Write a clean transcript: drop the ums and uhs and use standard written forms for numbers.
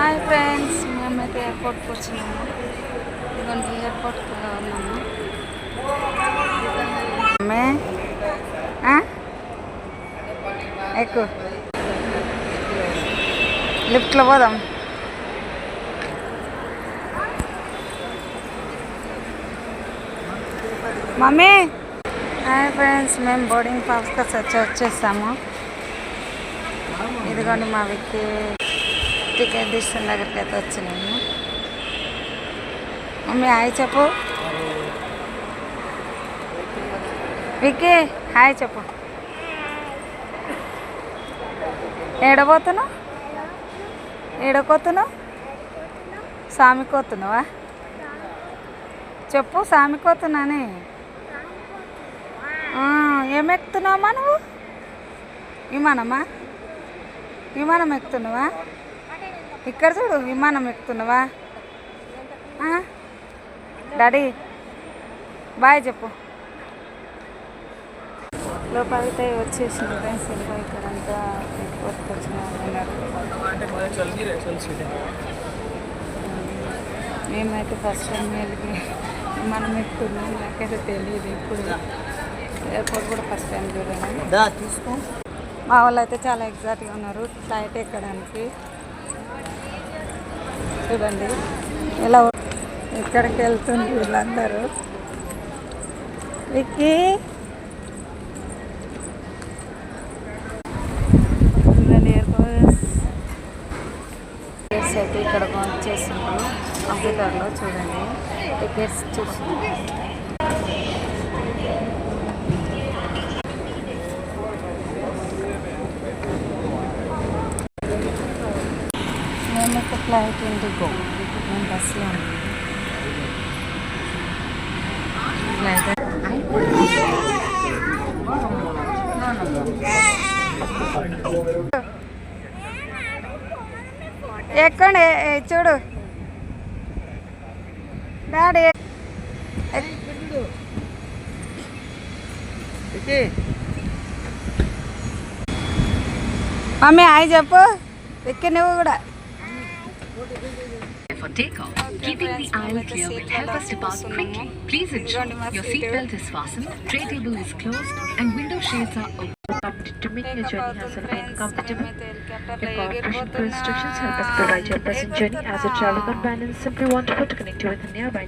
Hi friends, మేమైతే ఎయిర్పోర్ట్కి వచ్చినాము. ఇదిగోండి ఎయిర్పోర్ట్కి ఉన్నాము. ఎక్కువ లిఫ్ట్లో పోదాం. మమ్మీ హాయ్ ఫ్రెండ్స్, మేము బోర్డింగ్ పాస్కి వచ్చేసాము. ఇదిగోండి మా విక్కీ టికెట్ డిస్టెన్స్ దగ్గరికి అయితే వచ్చినాము. మమ్మీ హాయ్ చెప్పు. విక్కీ హాయ్ చెప్పు. ఏడబోతున్నావు? ఏడకోతున్నావు? సామికోతున్నావా? చెప్పు, సామికోతున్నానే. ఏమెక్కుతున్నావమ్మా నువ్వు? విమానమా? విమానం ఎక్కుతున్నావా? ఇక్కడ చూడు, విమానం ఎక్కుతున్నావా? డాడీ బాయ్ చెప్పు. లోపలితే వచ్చేసింది ఫ్రెండ్స్. ఇంకా ఇక్కడంతా ఎయిర్పోర్ట్కి వచ్చిన మేమైతే ఫస్ట్ టైం వెళ్ళి విమానం ఎక్కుతున్నాం. నాకైతే తెలియదు, ఇప్పుడు ఎయిర్పోర్ట్ కూడా ఫస్ట్ టైం చూడడం. మా వాళ్ళు అయితే చాలా ఎగ్జైట్గా ఉన్నారు ఫ్లైట్ ఎక్కడానికి. చూడండి ఇలా ఎక్కడికి వెళ్తుంది వీళ్ళందరూ. విక్కీ టికెట్స్ అయితే ఇక్కడ వచ్చేసిండ్రు కంప్యూటర్లో. చూడండి టికెట్స్ చూస్తుంది. మేమైతే ఫ్లైట్ ఇండిగో, మేము బస్సులో ఉన్నాము. ఫ్లైట్ ఎక్కండి, చూడు డాడీ. మమ్మీ హాయ్ చెప్పు. ఎక్కి నువ్వు కూడా. For takeoff, keeping the aisle clear will help us depart quickly. Please ensure your seatbelt is fastened, tray table is closed, and window shades are open. To make your journey has been comfortable. Your cooperation for instructions help us provide your pleasant journey as a travel companion. Simply wonderful to connect you with a nearby